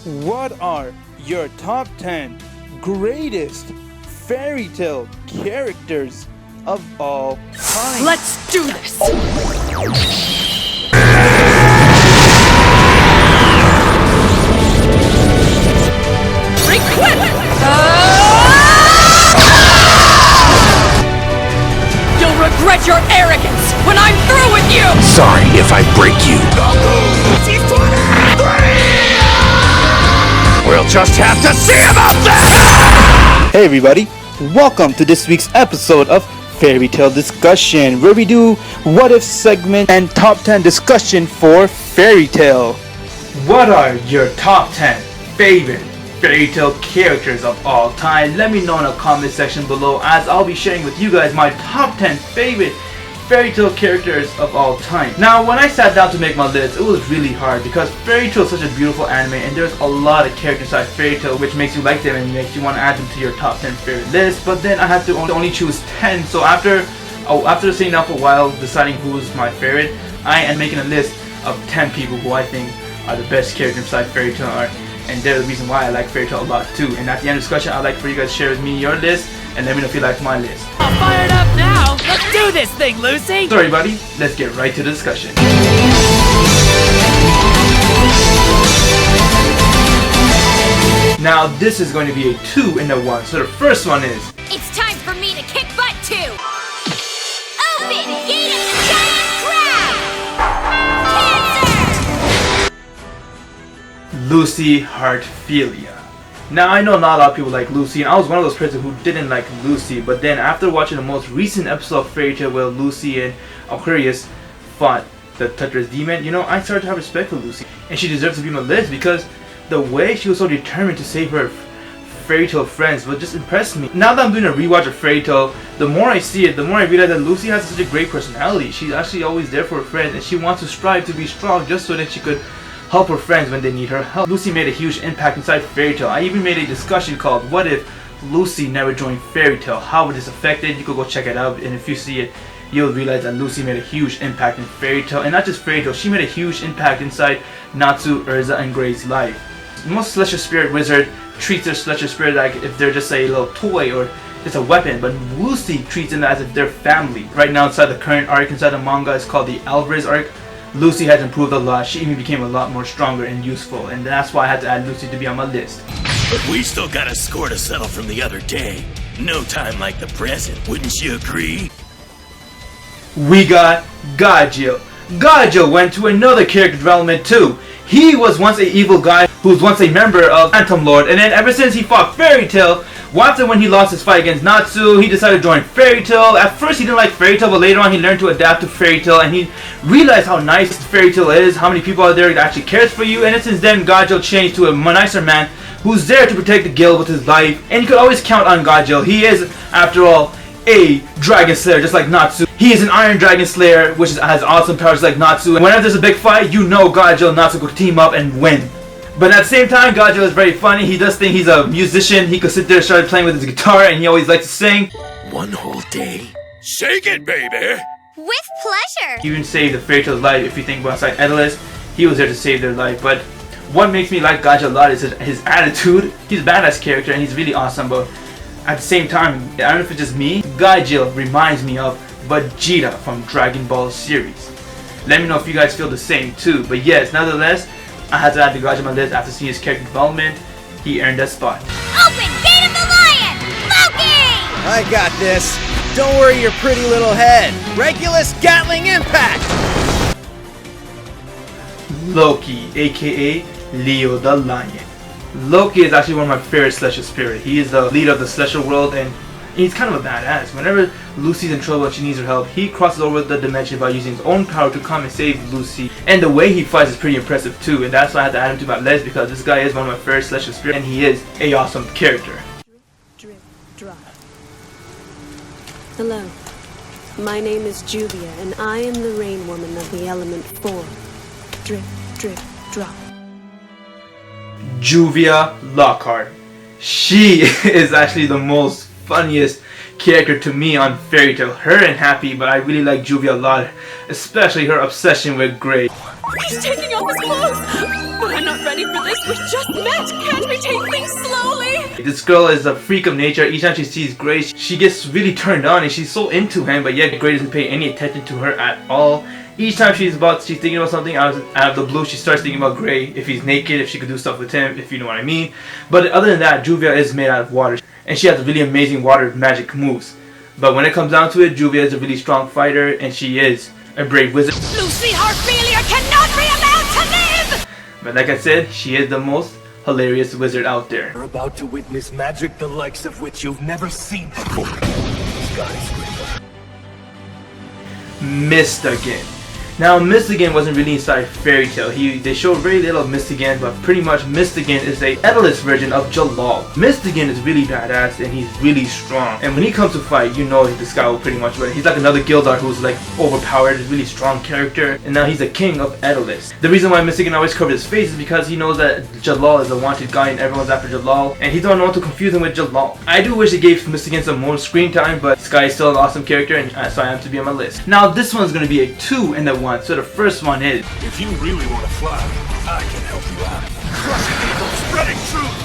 What are your top 10 greatest fairy tale characters of all time? Let's do this! Requip! You'll regret your arrogance when I'm through with you! Sorry if I break you. We'll just have to see about that! Hey everybody, welcome to this week's episode of Fairy Tale Discussion, where we do what if segment and top 10 discussion for fairy tale. What are your top 10 favorite fairy tale characters of all time? Let me know in the comment section below, as I'll be sharing with you guys my top 10 favorite fairy tale characters of all time. Now, when I sat down to make my list, it was really hard because fairy tale is such a beautiful anime and there's a lot of characters inside fairy tale which makes you like them and makes you want to add them to your top 10 favorite list. But then I had to only choose 10. So after sitting down for a while deciding who's my favorite, I am making a list of 10 people who I think are the best characters inside fairy tale art, and they're the reason why I like fairy tale a lot too. And at the end of the discussion, I'd like for you guys to share with me your list and let me know if you like my list. I'm fired up now! Let's do this thing, Lucy! So everybody, let's get right to the discussion. Now this is going to be a 2 and a 1. So the first one is, It's time for me to kick butt too! Open! Gate of the giant crab! Cancer! Lucy Heartfilia. Now I know not a lot of people like Lucy, and I was one of those persons who didn't like Lucy, but then after watching the most recent episode of Fairy Tail where Lucy and Aquarius fought the Treacherous Demon, you know, I started to have respect for Lucy, and she deserves to be on my list because the way she was so determined to save her fairy tale friends would just impress me. Now that I'm doing a rewatch of Fairy Tail, the more I see it, the more I realize that Lucy has such a great personality. She's actually always there for her friends, and she wants to strive to be strong just so that she could help her friends when they need her help. Lucy made a huge impact inside Fairy Tail. I even made a discussion called "What if Lucy never joined Fairy Tail? How would this affect it?" You could go check it out, and if you see it, you'll realize that Lucy made a huge impact in Fairy Tail, and not just Fairy Tail. She made a huge impact inside Natsu, Urza, and Gray's life. Most Celestial Spirit Wizard treats their Celestial Spirit like if they're just a little toy or just a weapon, but Lucy treats them as if they're family. Right now, inside the current arc, inside the manga, is called the Alvarez arc. Lucy has improved a lot. She even became a lot more stronger and useful, and that's why I had to add Lucy to be on my list. We still got a score to settle from the other day. No time like the present, wouldn't you agree? We got Gajo. Gajo went to another character development too. He was once an evil guy who was once a member of Phantom Lord, and then ever since he fought Fairy Tail, after when he lost his fight against Natsu, he decided to join Fairy Tail. At first he didn't like Fairy Tail, but later on he learned to adapt to Fairy Tail, and he realized how nice Fairy Tail is, how many people are there that actually cares for you, and since then Gajo changed to a nicer man who's there to protect the guild with his life, and you could always count on Gajo. He is, after all, a Dragon Slayer just like Natsu. He is an Iron Dragon Slayer which has awesome powers like Natsu, and whenever there's a big fight, you know Gajo and Natsu could team up and win. But at the same time, Gajo is very funny. He does think he's a musician. He could sit there and start playing with his guitar, and he always likes to sing. One whole day. Shake it, baby! With pleasure! He even saved the Fairy Tail's life. If you think about inside Edelus, he was there to save their life. But what makes me like Gajo a lot is his attitude. He's a badass character and he's really awesome, but at the same time, I don't know if it's just me, Gajo reminds me of Vegeta from Dragon Ball series. Let me know if you guys feel the same too. But yes, nonetheless, I had to add the Gajo on my list after seeing his character development. He earned that spot. Open! Gate of the Lion! Loki! I got this. Don't worry your pretty little head. Regulus Gatling Impact! Loki, aka Leo the Lion. Loki is actually one of my favorite Celestial Spirit. He is the leader of the Celestial World, and he's kind of a badass. Whenever Lucy's in trouble and she needs her help, he crosses over the dimension by using his own power to come and save Lucy. And the way he fights is pretty impressive too, and that's why I had to add him to my list, because this guy is one of my favorite Celestial Spirit, and he is a awesome character. Drip, drop. Hello. My name is Juvia, and I am the Rain Woman of the Element 4. Drip, drip, drop. Juvia Lockhart. She is actually the most funniest character to me on Fairy Tail. Her and Happy, but I really like Juvia a lot, especially her obsession with Gray. He's taking off his clothes! But I'm not ready. ready for this. We just met. Can't we take things slowly? This girl is a freak of nature. Each time she sees Gray, she gets really turned on and she's so into him, but yet Gray doesn't pay any attention to her at all. Each time she's thinking about something out of the blue, she starts thinking about Gray, if he's naked, if she could do stuff with him, if you know what I mean. But other than that, Juvia is made out of water, and she has really amazing water magic moves. But when it comes down to it, Juvia is a really strong fighter, and she is a brave wizard. Lucy Hartfilia cannot be allowed to live! But like I said, she is the most hilarious wizard out there. You're about to witness magic the likes of which you've never seen before. Skyscraper. Mystigan. Now, Mystigan wasn't really inside Fairy Tail. They showed very little of Mystigan, but pretty much Mystigan is a Edelus version of Jalal. Mystigan is really badass and he's really strong. And when he comes to fight, you know this guy will pretty much win. He's like another Gildar who's like overpowered, a really strong character, and now he's the king of Edelus. The reason why Mystigan always covers his face is because he knows that Jalal is a wanted guy and everyone's after Jalal, and he don't know what to confuse him with Jalal. I do wish they gave Mystigan some more screen time, but this guy is still an awesome character, and so I am to be on my list. Now, this one's going to be a 2 and a 1. So the first one is, If you really want to fly, I can help you out. Crushing evil, spreading truth,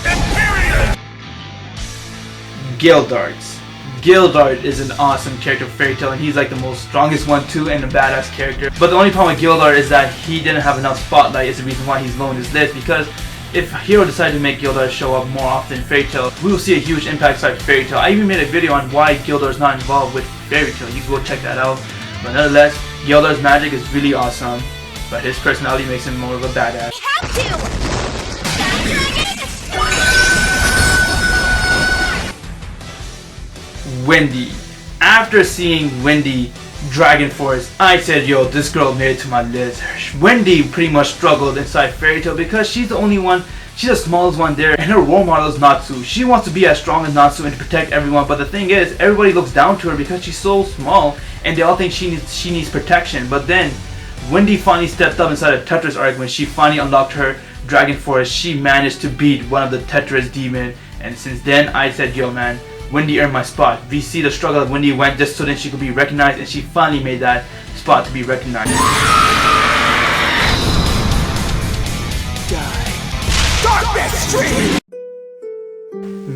and period! Gildarts. Gildart is an awesome character for Fairy Tail, and he's like the most strongest one too, and a badass character. But the only problem with Gildart is that he didn't have enough spotlight. Is the reason why he's low in this list, because if Hero decided to make Gildart show up more often in Fairy Tail, we will see a huge impact side Fairy Tail. I even made a video on why Gildart's not involved with Fairy Tail. You can go check that out. But nonetheless, Gildart's magic is really awesome, but his personality makes him more of a badass. We have to! Wendy. After seeing Wendy Dragon Force, I said, yo, this girl made it to my list. Wendy pretty much struggled inside Fairy Tail because she's the only one, she's the smallest one there, and her role model is Natsu. She wants to be as strong as Natsu and to protect everyone, but the thing is, everybody looks down to her because she's so small, and they all think she needs protection. But then, Wendy finally stepped up inside a Tetris arc when she finally unlocked her Dragon Force. She managed to beat one of the Tetris demon, and since then, I said, yo man, Wendy earned my spot. We see the struggle that Wendy went just so that she could be recognized, and she finally made that spot to be recognized.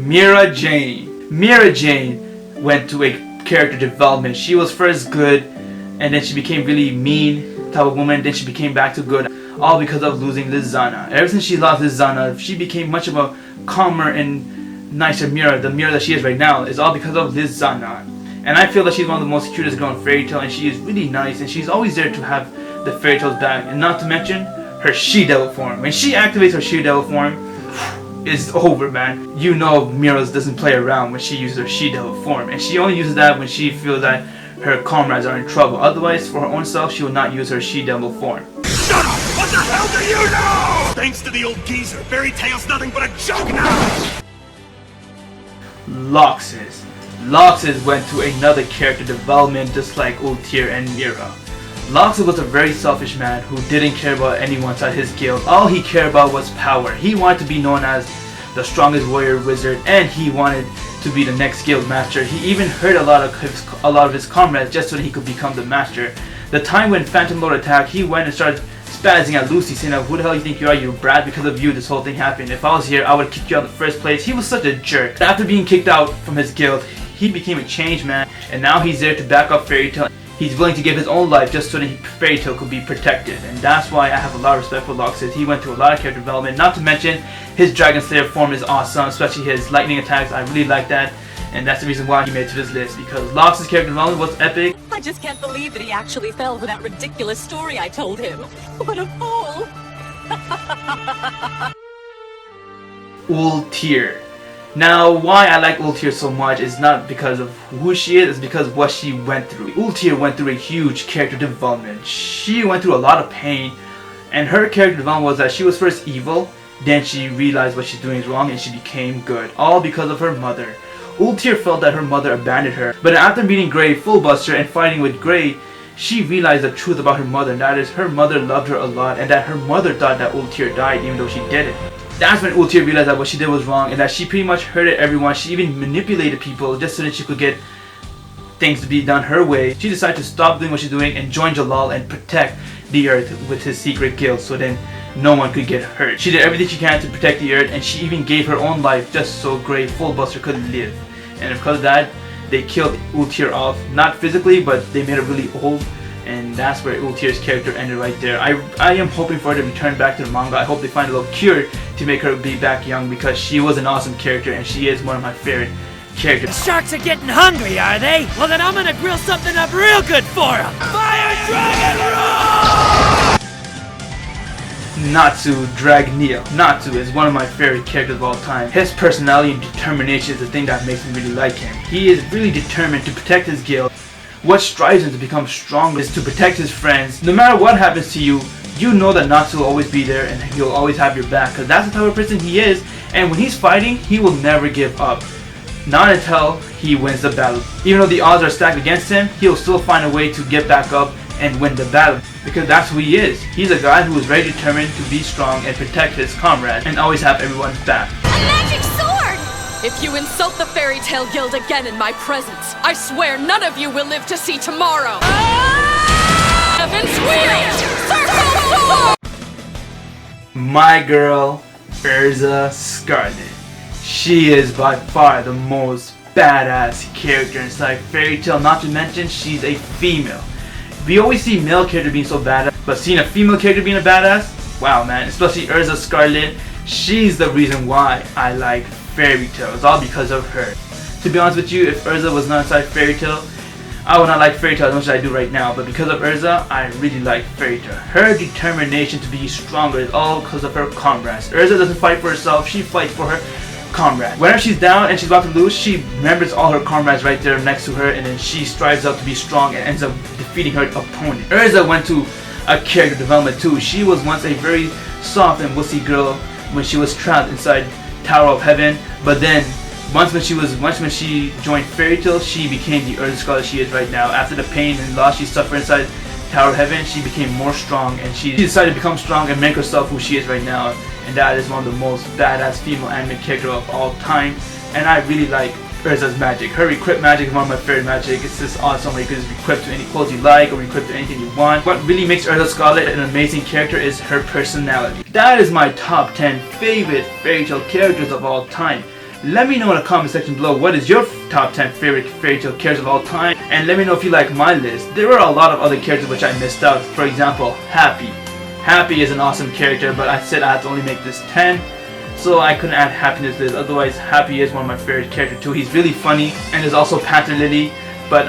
Mirajane. Mirajane went to a character development. She was first good, and then she became really mean type of woman. Then she became back to good, all because of losing Lizana. Ever since she lost Lizana, she became much of a calmer and nicer Mira. The Mira that she is right now is all because of Lizana. And I feel that she's one of the most cutest girls in Fairy Tail, and she is really nice, and she's always there to have the Fairy Tail's back. And not to mention her She-Devil form. When she activates her She-Devil form, it's over, man. You know Mira doesn't play around when she uses her She-Devil form, and she only uses that when she feels that her comrades are in trouble. Otherwise, for her own self, she will not use her She-Devil form. Shut up! What the hell do you know? Thanks to the old geezer, Fairy Tail's nothing but a joke now! Laxus. Laxus went to another character development just like Ultir and Mira. Laxus was a very selfish man who didn't care about anyone inside his guild. All he cared about was power. He wanted to be known as the strongest warrior wizard, and he wanted to be the next guild master. He even hurt a lot of his comrades just so that he could become the master. The time when Phantom Lord attacked, he went and started spazzing at Lucy, saying, who the hell you think you are, you brat? Because of you this whole thing happened. If I was here, I would have kicked you out in the first place. He was such a jerk. After being kicked out from his guild, he became a changed man, and now he's there to back up Fairy Tail. He's willing to give his own life just so that Fairy Tail could be protected, and that's why I have a lot of respect for Laxus. He went through a lot of character development, not to mention his Dragon Slayer form is awesome, especially his lightning attacks. I really like that, and that's the reason why he made it to this list, because Laxus' character development was epic. I just can't believe that he actually fell for that ridiculous story I told him. What a fool! Ultir. Now, why I like Ultir so much is not because of who she is, it's because of what she went through. Ultir went through a huge character development. She went through a lot of pain, and her character development was that she was first evil, then she realized what she's doing is wrong, and she became good, all because of her mother. Ultir felt that her mother abandoned her, but after meeting Gray Fullbuster and fighting with Gray, she realized the truth about her mother, and that is her mother loved her a lot, and that her mother thought that Ultir died even though she didn't. That's when Ultir realized that what she did was wrong, and that she pretty much hurted everyone. She even manipulated people just so that she could get things to be done her way. She decided to stop doing what she's doing and join Jalal and protect the earth with his secret guild. So then no one could get hurt. She did everything she can to protect the earth, and she even gave her own life just so Great Fullbuster could live. And because of that, they killed Ultir off, not physically, but they made her really old, and that's where Ultir's character ended right there. I am hoping for her to return back to the manga. I hope they find a little cure to make her be back young, because she was an awesome character and she is one of my favorite characters. Sharks are getting hungry, are they? Well then I'm gonna grill something up real good for them! Fire Dragon Roar! Natsu Dragneel. Natsu is one of my favorite characters of all time. His personality and determination is the thing that makes me really like him. He is really determined to protect his guild. What strives him to become strong is to protect his friends. No matter what happens to you, you know that Natsu will always be there and he'll always have your back, because that's the type of person he is, and when he's fighting, he will never give up. Not until he wins the battle. Even though the odds are stacked against him, he'll still find a way to get back up and win the battle, because that's who he is. He's a guy who is very determined to be strong and protect his comrades and always have everyone's back. A magic sword! If you insult the Fairy Tale Guild again in my presence, I swear none of you will live to see tomorrow. Heaven's Wheel! Circle 4! My girl, Urza Scarlet. She is by far the most badass character inside Fairy Tail, not to mention she's a female. We always see male character being so badass, but seeing a female character being a badass, wow man, especially Urza Scarlet, she's the reason why I like Fairy Tail. It's all because of her. To be honest with you, if Urza was not inside Fairy Tail, I would not like Fairy Tail as much as I do right now, but because of Urza, I really like Fairy Tail. Her determination to be stronger is all because of her comrades. Urza doesn't fight for herself, she fights for her comrade. Whenever she's down and she's about to lose, she remembers all her comrades right there next to her, and then she strives up to be strong and ends up defeating her opponent. Urza went to a character development too. She was once a very soft and wussy girl when she was trapped inside Tower of Heaven, but then once when she joined Fairy Tail, she became the Urza Scarlet she is right now. After the pain and loss she suffered inside Tower of Heaven, she became more strong, and she decided to become strong and make herself who she is right now. And that is one of the most badass female anime characters of all time. And I really like Urza's magic. Her equip magic is one of my favorite magic. It's just awesome where you can just equip to any clothes you like or equip to anything you want. What really makes Urza Scarlet an amazing character is her personality. That is my top 10 favorite Fairy Tail characters of all time. Let me know in the comment section below what is your top 10 favorite Fairy Tail characters of all time, and let me know if you like my list. There were a lot of other characters which I missed out. For example, Happy. Happy is an awesome character, but I said I had to only make this 10, so I couldn't add Happy to this list. Otherwise, Happy is one of my favorite characters too. He's really funny, and there's also Panther Lily, but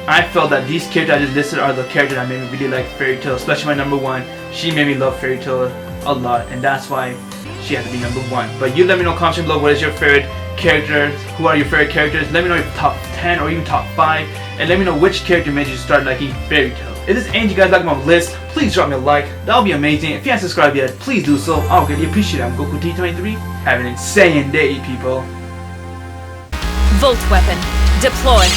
I felt that these characters I just listed are the characters that made me really like Fairy Tail, especially my number one. She made me love Fairy Tail a lot, and that's why she had to be number one. But you let me know in the comments below what is your favorite characters, who are your favorite characters. Let me know your top 10 or even top 5, and let me know which character made you start liking Fairy Tail. If this ain't you guys like my list, please drop me a like. That would be amazing. If you haven't subscribed yet, please do so. I'll greatly appreciate it. I'm Goku T23. Have an insane day, people. Volt weapon. Deploy.